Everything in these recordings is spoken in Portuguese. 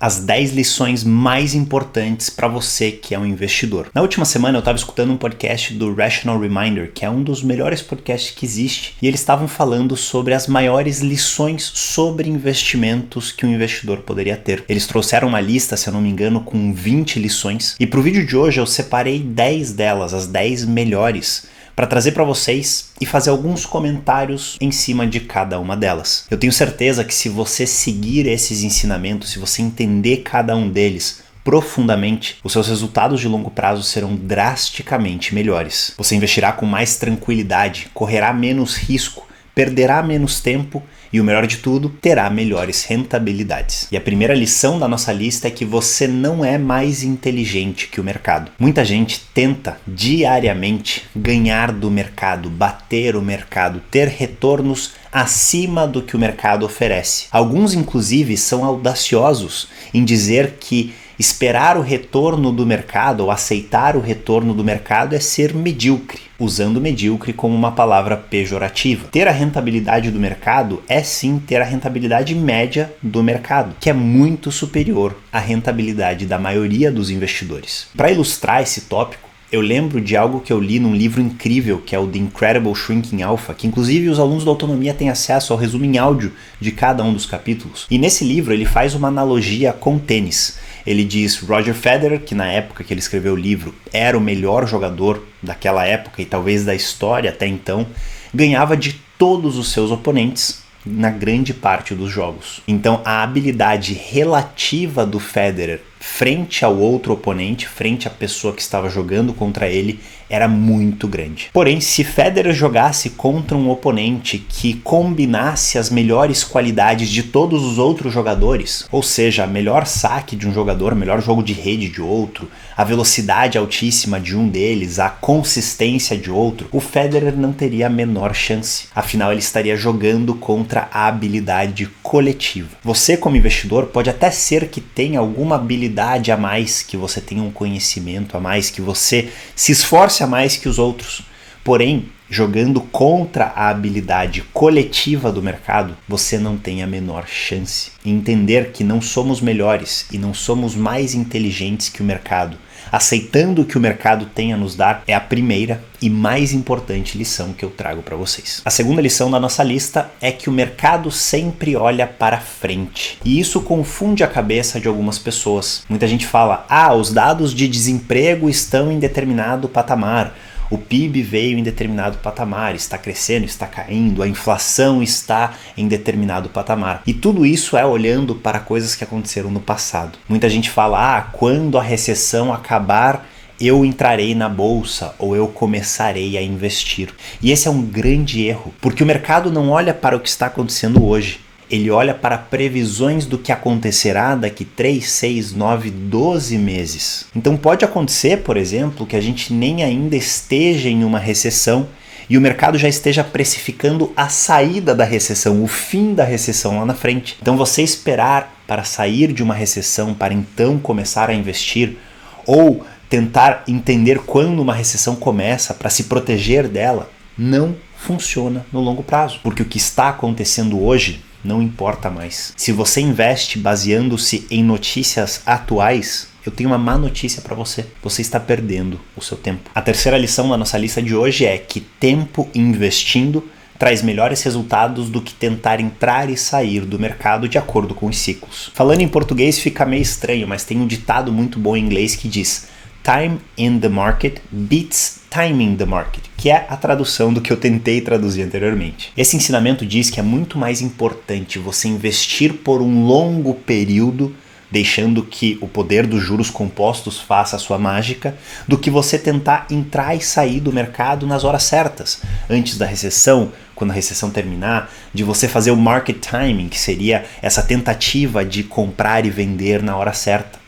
As 10 lições mais importantes para você que é um investidor. Na última semana eu estava escutando um podcast do Rational Reminder, que é um dos melhores podcasts que existe, e eles estavam falando sobre as maiores lições sobre investimentos que um investidor poderia ter. Eles trouxeram uma lista, se eu não me engano, com 20 lições, e para o vídeo de hoje eu separei 10 delas, as 10 melhores, para trazer para vocês e fazer alguns comentários em cima de cada uma delas. Eu tenho certeza que se você seguir esses ensinamentos, se você entender cada um deles profundamente, os seus resultados de longo prazo serão drasticamente melhores. Você investirá com mais tranquilidade, correrá menos risco, perderá menos tempo e, o melhor de tudo, terá melhores rentabilidades. E a primeira lição da nossa lista é que você não é mais inteligente que o mercado. Muita gente tenta diariamente ganhar do mercado, bater o mercado, ter retornos acima do que o mercado oferece. Alguns, inclusive, são audaciosos em dizer que esperar o retorno do mercado ou aceitar o retorno do mercado é ser medíocre, usando medíocre como uma palavra pejorativa. Ter a rentabilidade do mercado é sim ter a rentabilidade média do mercado, que é muito superior à rentabilidade da maioria dos investidores. Para ilustrar esse tópico, eu lembro de algo que eu li num livro incrível, que é o The Incredible Shrinking Alpha, que inclusive os alunos da Autonomia têm acesso ao resumo em áudio de cada um dos capítulos. E nesse livro ele faz uma analogia com tênis. Ele diz Roger Federer, que na época que ele escreveu o livro era o melhor jogador daquela época e talvez da história até então, ganhava de todos os seus oponentes na grande parte dos jogos. Então a habilidade relativa do Federer frente ao outro oponente, frente à pessoa que estava jogando contra ele, era muito grande. Porém, se Federer jogasse contra um oponente que combinasse as melhores qualidades de todos os outros jogadores, ou seja, melhor saque de um jogador, melhor jogo de rede de outro, a velocidade altíssima de um deles, a consistência de outro, o Federer não teria a menor chance. Afinal, ele estaria jogando contra a habilidade coletiva. Você, como investidor, pode até ser que tenha alguma habilidade a mais, que você tenha um conhecimento a mais, que você se esforce a mais que os outros. Porém, jogando contra a habilidade coletiva do mercado, você não tem a menor chance. E entender que não somos melhores e não somos mais inteligentes que o mercado, aceitando o que o mercado tem a nos dar, é a primeira e mais importante lição que eu trago para vocês. A segunda lição da nossa lista é que o mercado sempre olha para frente. E isso confunde a cabeça de algumas pessoas. Muita gente fala, os dados de desemprego estão em determinado patamar. O PIB veio em determinado patamar, está crescendo, está caindo, a inflação está em determinado patamar. E tudo isso é olhando para coisas que aconteceram no passado. Muita gente fala, quando a recessão acabar, eu entrarei na bolsa ou eu começarei a investir. E esse é um grande erro, porque o mercado não olha para o que está acontecendo hoje. Ele olha para previsões do que acontecerá daqui 3, 6, 9, 12 meses. Então pode acontecer, por exemplo, que a gente nem ainda esteja em uma recessão e o mercado já esteja precificando a saída da recessão, o fim da recessão lá na frente. Então você esperar para sair de uma recessão, para então começar a investir, ou tentar entender quando uma recessão começa para se proteger dela, não funciona no longo prazo. Porque o que está acontecendo hoje não importa mais. Se você investe baseando-se em notícias atuais, eu tenho uma má notícia para você. Você está perdendo o seu tempo. A terceira lição da nossa lista de hoje é que tempo investindo traz melhores resultados do que tentar entrar e sair do mercado de acordo com os ciclos. Falando em português fica meio estranho, mas tem um ditado muito bom em inglês que diz Time in the market beats timing the market, que é a tradução do que eu tentei traduzir anteriormente. Esse ensinamento diz que é muito mais importante você investir por um longo período, deixando que o poder dos juros compostos faça a sua mágica, do que você tentar entrar e sair do mercado nas horas certas, antes da recessão, quando a recessão terminar, de você fazer o market timing, que seria essa tentativa de comprar e vender na hora certa.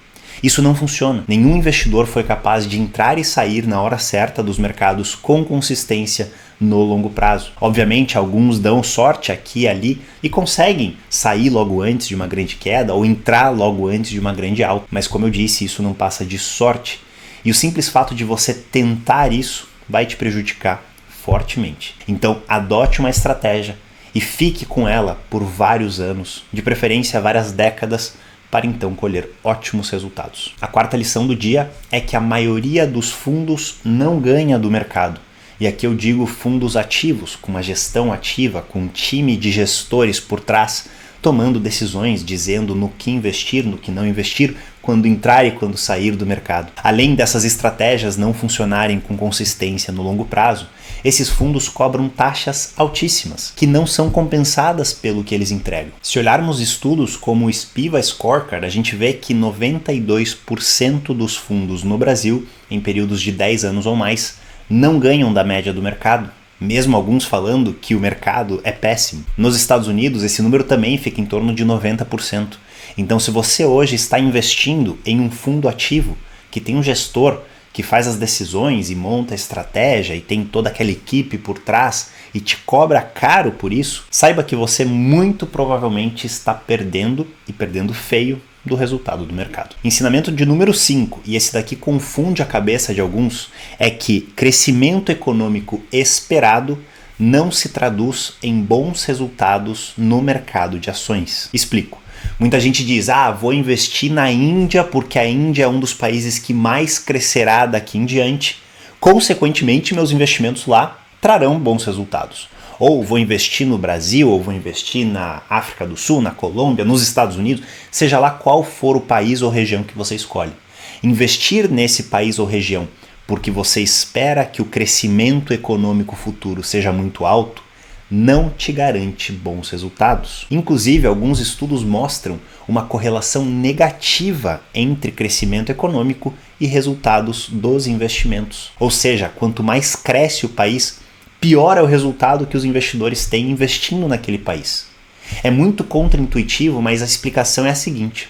Isso não funciona. Nenhum investidor foi capaz de entrar e sair na hora certa dos mercados com consistência no longo prazo. Obviamente, alguns dão sorte aqui e ali e conseguem sair logo antes de uma grande queda ou entrar logo antes de uma grande alta. Mas como eu disse, isso não passa de sorte. E o simples fato de você tentar isso vai te prejudicar fortemente. Então, adote uma estratégia e fique com ela por vários anos, de preferência várias décadas, para então colher ótimos resultados. A quarta lição do dia é que a maioria dos fundos não ganha do mercado. E aqui eu digo fundos ativos, com uma gestão ativa, com um time de gestores por trás, tomando decisões, dizendo no que investir, no que não investir, quando entrar e quando sair do mercado. Além dessas estratégias não funcionarem com consistência no longo prazo, esses fundos cobram taxas altíssimas, que não são compensadas pelo que eles entregam. Se olharmos estudos como o Spiva Scorecard, a gente vê que 92% dos fundos no Brasil, em períodos de 10 anos ou mais, não ganham da média do mercado, mesmo alguns falando que o mercado é péssimo. Nos Estados Unidos, esse número também fica em torno de 90%. Então, se você hoje está investindo em um fundo ativo, que tem um gestor que faz as decisões e monta a estratégia e tem toda aquela equipe por trás e te cobra caro por isso, saiba que você muito provavelmente está perdendo e perdendo feio do resultado do mercado. Ensinamento de número 5, e esse daqui confunde a cabeça de alguns, é que crescimento econômico esperado não se traduz em bons resultados no mercado de ações. Explico. Muita gente diz, vou investir na Índia porque a Índia é um dos países que mais crescerá daqui em diante. Consequentemente, meus investimentos lá trarão bons resultados. Ou vou investir no Brasil, ou vou investir na África do Sul, na Colômbia, nos Estados Unidos, seja lá qual for o país ou região que você escolhe. Investir nesse país ou região porque você espera que o crescimento econômico futuro seja muito alto, não te garante bons resultados. Inclusive, alguns estudos mostram uma correlação negativa entre crescimento econômico e resultados dos investimentos. Ou seja, quanto mais cresce o país, pior é o resultado que os investidores têm investindo naquele país. É muito contraintuitivo, mas a explicação é a seguinte.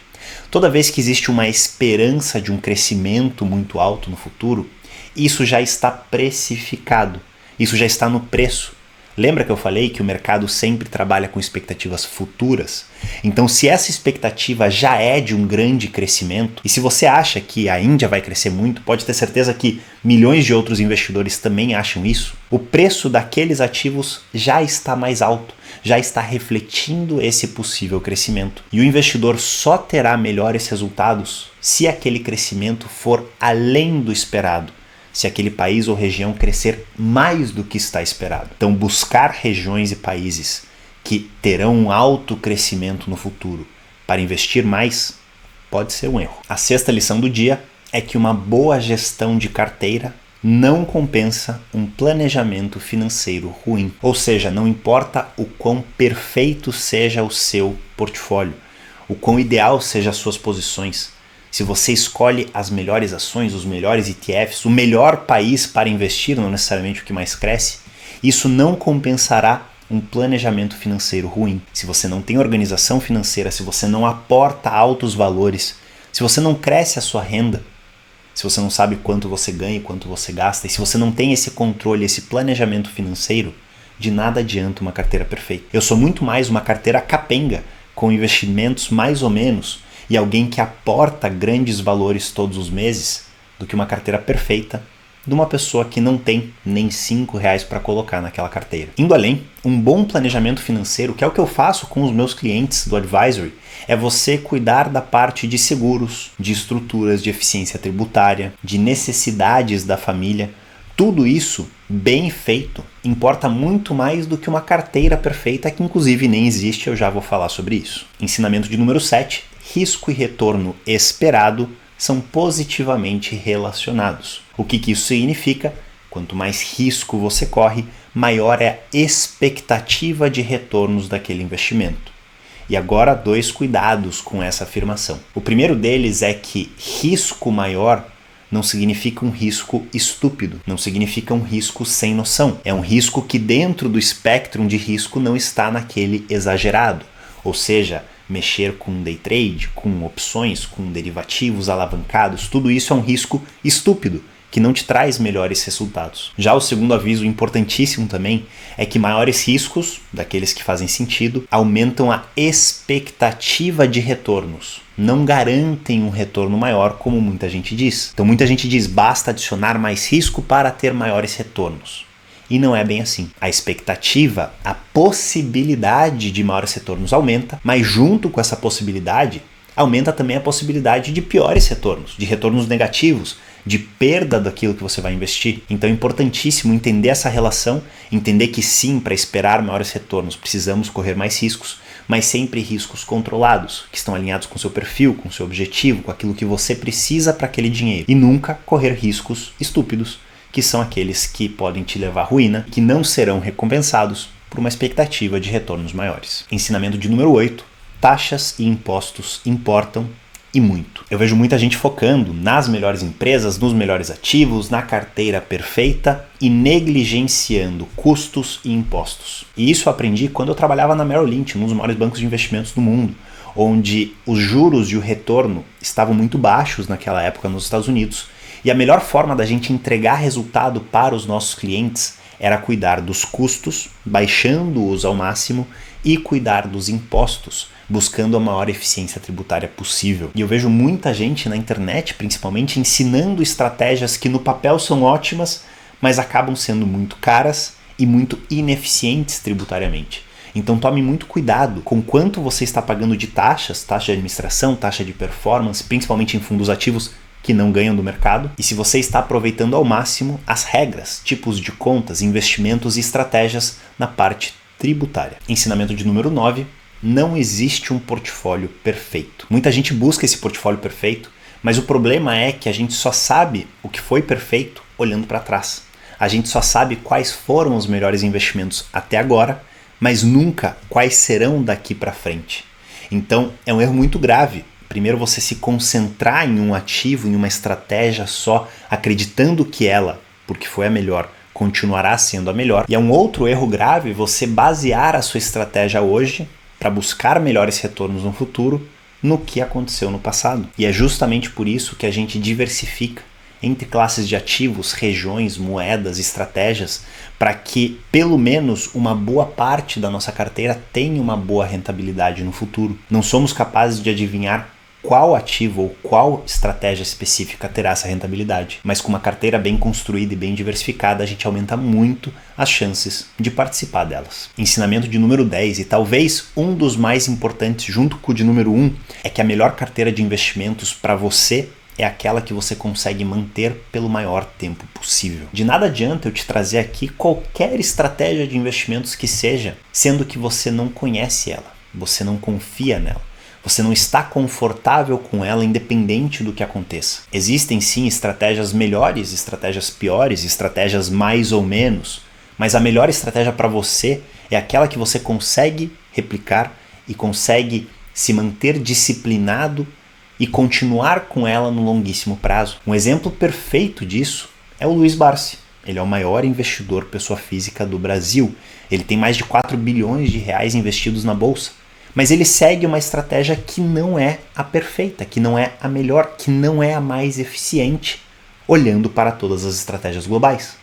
Toda vez que existe uma esperança de um crescimento muito alto no futuro, isso já está precificado, isso já está no preço. Lembra que eu falei que o mercado sempre trabalha com expectativas futuras? Então, se essa expectativa já é de um grande crescimento, e se você acha que a Índia vai crescer muito, pode ter certeza que milhões de outros investidores também acham isso, o preço daqueles ativos já está mais alto, já está refletindo esse possível crescimento. E o investidor só terá melhores resultados se aquele crescimento for além do esperado, se aquele país ou região crescer mais do que está esperado. Então, buscar regiões e países que terão um alto crescimento no futuro para investir mais pode ser um erro. A sexta lição do dia é que uma boa gestão de carteira não compensa um planejamento financeiro ruim. Ou seja, não importa o quão perfeito seja o seu portfólio, o quão ideal sejam as suas posições, se você escolhe as melhores ações, os melhores ETFs, o melhor país para investir, não necessariamente o que mais cresce, isso não compensará um planejamento financeiro ruim. Se você não tem organização financeira, se você não aporta altos valores, se você não cresce a sua renda, se você não sabe quanto você ganha e quanto você gasta, e se você não tem esse controle, esse planejamento financeiro, de nada adianta uma carteira perfeita. Eu sou muito mais uma carteira capenga, com investimentos mais ou menos, e alguém que aporta grandes valores todos os meses, do que uma carteira perfeita de uma pessoa que não tem nem R$5 para colocar naquela carteira. Indo além, um bom planejamento financeiro, que é o que eu faço com os meus clientes do Advisory, é você cuidar da parte de seguros, de estruturas de eficiência tributária, de necessidades da família. Tudo isso, bem feito, importa muito mais do que uma carteira perfeita, que inclusive nem existe, eu já vou falar sobre isso. Ensinamento de número 7, risco e retorno esperado são positivamente relacionados. O que isso significa? Quanto mais risco você corre, maior é a expectativa de retornos daquele investimento. E agora, 2 cuidados com essa afirmação. O primeiro deles é que risco maior não significa um risco estúpido, não significa um risco sem noção. É um risco que dentro do espectro de risco não está naquele exagerado. Ou seja, mexer com day trade, com opções, com derivativos alavancados, tudo isso é um risco estúpido, que não te traz melhores resultados. Já o segundo aviso importantíssimo também é que maiores riscos, daqueles que fazem sentido, aumentam a expectativa de retornos. Não garantem um retorno maior, como muita gente diz. Então muita gente diz, basta adicionar mais risco para ter maiores retornos. E não é bem assim. A expectativa, a possibilidade de maiores retornos aumenta, mas junto com essa possibilidade, aumenta também a possibilidade de piores retornos, de retornos negativos, de perda daquilo que você vai investir. Então é importantíssimo entender essa relação, entender que sim, para esperar maiores retornos precisamos correr mais riscos, mas sempre riscos controlados, que estão alinhados com o seu perfil, com o seu objetivo, com aquilo que você precisa para aquele dinheiro. E nunca correr riscos estúpidos, que são aqueles que podem te levar à ruína, que não serão recompensados por uma expectativa de retornos maiores. Ensinamento de número 8. Taxas e impostos importam e muito. Eu vejo muita gente focando nas melhores empresas, nos melhores ativos, na carteira perfeita e negligenciando custos e impostos. E isso eu aprendi quando eu trabalhava na Merrill Lynch, um dos maiores bancos de investimentos do mundo, onde os juros e o retorno estavam muito baixos naquela época nos Estados Unidos. E a melhor forma da gente entregar resultado para os nossos clientes era cuidar dos custos, baixando-os ao máximo, e cuidar dos impostos, buscando a maior eficiência tributária possível. E eu vejo muita gente na internet, principalmente, ensinando estratégias que no papel são ótimas, mas acabam sendo muito caras e muito ineficientes tributariamente. Então tome muito cuidado com quanto você está pagando de taxas, taxa de administração, taxa de performance, principalmente em fundos ativos que não ganham do mercado, e se você está aproveitando ao máximo as regras, tipos de contas, investimentos e estratégias na parte tributária. Ensinamento de número 9. Não existe um portfólio perfeito. Muita gente busca esse portfólio perfeito, mas o problema é que a gente só sabe o que foi perfeito olhando para trás. A gente só sabe quais foram os melhores investimentos até agora, mas nunca quais serão daqui para frente. Então é um erro muito grave. Primeiro você se concentrar em um ativo, em uma estratégia só, acreditando que ela, porque foi a melhor, continuará sendo a melhor. E é um outro erro grave você basear a sua estratégia hoje para buscar melhores retornos no futuro no que aconteceu no passado. E é justamente por isso que a gente diversifica entre classes de ativos, regiões, moedas, estratégias, para que pelo menos uma boa parte da nossa carteira tenha uma boa rentabilidade no futuro. Não somos capazes de adivinhar qual ativo ou qual estratégia específica terá essa rentabilidade, mas com uma carteira bem construída e bem diversificada, a gente aumenta muito as chances de participar delas. Ensinamento de número 10, e talvez um dos mais importantes junto com o de número 1, é que a melhor carteira de investimentos para você é aquela que você consegue manter pelo maior tempo possível. De nada adianta eu te trazer aqui qualquer estratégia de investimentos que seja, sendo que você não conhece ela, você não confia nela. Você não está confortável com ela independente do que aconteça. Existem sim estratégias melhores, estratégias piores, estratégias mais ou menos, mas a melhor estratégia para você é aquela que você consegue replicar e consegue se manter disciplinado e continuar com ela no longuíssimo prazo. Um exemplo perfeito disso é o Luiz Barsi. Ele é o maior investidor pessoa física do Brasil. Ele tem mais de 4 bilhões de reais investidos na bolsa. Mas ele segue uma estratégia que não é a perfeita, que não é a melhor, que não é a mais eficiente, olhando para todas as estratégias globais.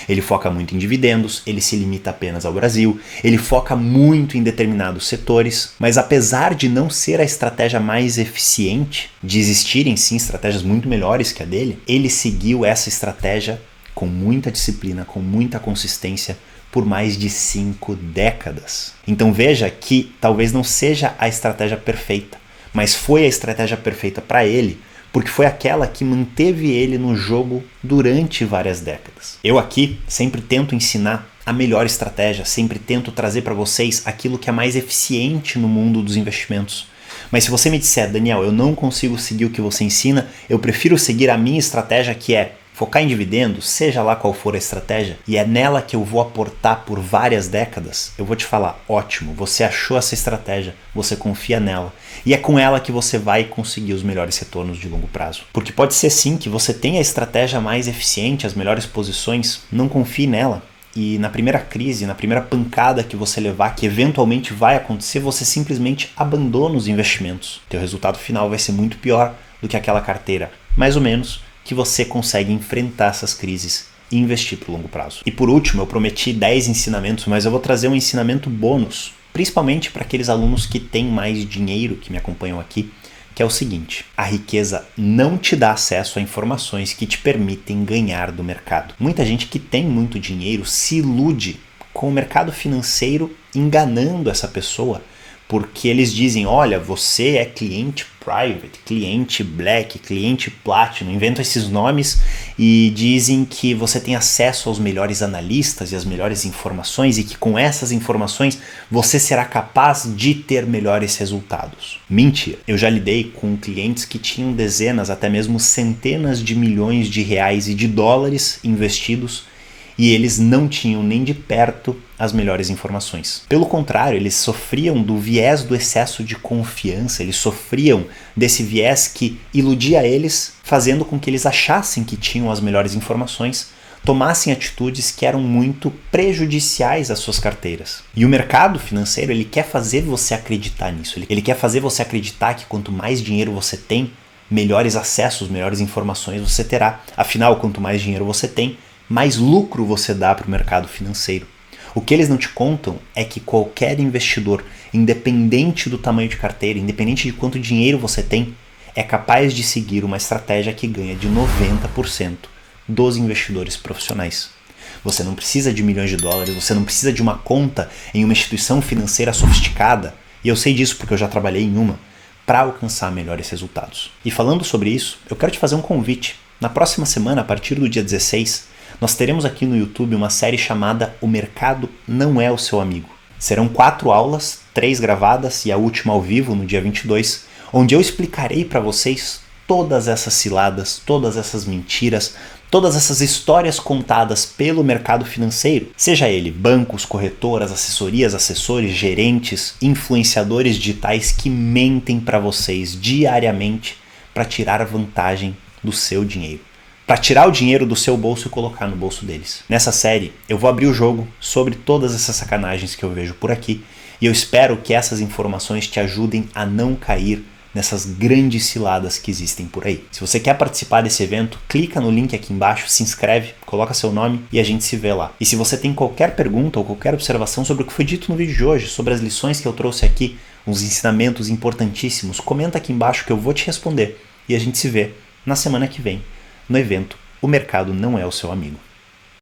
Ele foca muito em dividendos, ele se limita apenas ao Brasil, ele foca muito em determinados setores, mas apesar de não ser a estratégia mais eficiente, de existirem sim estratégias muito melhores que a dele, ele seguiu essa estratégia com muita disciplina, com muita consistência, por mais de 5 décadas. Então veja que talvez não seja a estratégia perfeita, mas foi a estratégia perfeita para ele, porque foi aquela que manteve ele no jogo durante várias décadas. Eu aqui sempre tento ensinar a melhor estratégia, sempre tento trazer para vocês aquilo que é mais eficiente no mundo dos investimentos. Mas se você me disser, Daniel, eu não consigo seguir o que você ensina, eu prefiro seguir a minha estratégia, que é focar em dividendos, seja lá qual for a estratégia, e é nela que eu vou aportar por várias décadas, eu vou te falar, ótimo, você achou essa estratégia, você confia nela, e é com ela que você vai conseguir os melhores retornos de longo prazo. Porque pode ser sim que você tenha a estratégia mais eficiente, as melhores posições, não confie nela, e na primeira crise, na primeira pancada que você levar, que eventualmente vai acontecer, você simplesmente abandona os investimentos. Teu resultado final vai ser muito pior do que aquela carteira, mais ou menos, que você consegue enfrentar essas crises e investir para o longo prazo. E por último, eu prometi 10 ensinamentos, mas eu vou trazer um ensinamento bônus, principalmente para aqueles alunos que têm mais dinheiro, que me acompanham aqui, que é o seguinte: a riqueza não te dá acesso a informações que te permitem ganhar do mercado. Muita gente que tem muito dinheiro se ilude com o mercado financeiro, enganando essa pessoa, porque eles dizem, olha, você é cliente private, cliente black, cliente platinum, inventam esses nomes e dizem que você tem acesso aos melhores analistas e às melhores informações e que com essas informações você será capaz de ter melhores resultados. Mentira! Eu já lidei com clientes que tinham dezenas, até mesmo centenas de milhões de reais e de dólares investidos e eles não tinham nem de perto as melhores informações. Pelo contrário, eles sofriam do viés do excesso de confiança, eles sofriam desse viés que iludia eles, fazendo com que eles achassem que tinham as melhores informações, tomassem atitudes que eram muito prejudiciais às suas carteiras. E o mercado financeiro, ele quer fazer você acreditar nisso, ele quer fazer você acreditar que quanto mais dinheiro você tem, melhores acessos, melhores informações você terá. Afinal, quanto mais dinheiro você tem, mais lucro você dá para o mercado financeiro. O que eles não te contam é que qualquer investidor, independente do tamanho de carteira, independente de quanto dinheiro você tem, é capaz de seguir uma estratégia que ganha de 90% dos investidores profissionais. Você não precisa de milhões de dólares, você não precisa de uma conta em uma instituição financeira sofisticada, e eu sei disso porque eu já trabalhei em uma, para alcançar melhores resultados. E falando sobre isso, eu quero te fazer um convite. Na próxima semana, a partir do dia 16, nós teremos aqui no YouTube uma série chamada O Mercado Não É o Seu Amigo. Serão 4 aulas, 3 gravadas e a última ao vivo no dia 22, onde eu explicarei para vocês todas essas ciladas, todas essas mentiras, todas essas histórias contadas pelo mercado financeiro, seja ele bancos, corretoras, assessorias, assessores, gerentes, influenciadores digitais que mentem para vocês diariamente para tirar vantagem do seu dinheiro. Para tirar o dinheiro do seu bolso e colocar no bolso deles. Nessa série, eu vou abrir o jogo sobre todas essas sacanagens que eu vejo por aqui e eu espero que essas informações te ajudem a não cair nessas grandes ciladas que existem por aí. Se você quer participar desse evento, clica no link aqui embaixo, se inscreve, coloca seu nome e a gente se vê lá. E se você tem qualquer pergunta ou qualquer observação sobre o que foi dito no vídeo de hoje, sobre as lições que eu trouxe aqui, uns ensinamentos importantíssimos, comenta aqui embaixo que eu vou te responder e a gente se vê na semana que vem no evento O Mercado Não É o Seu Amigo.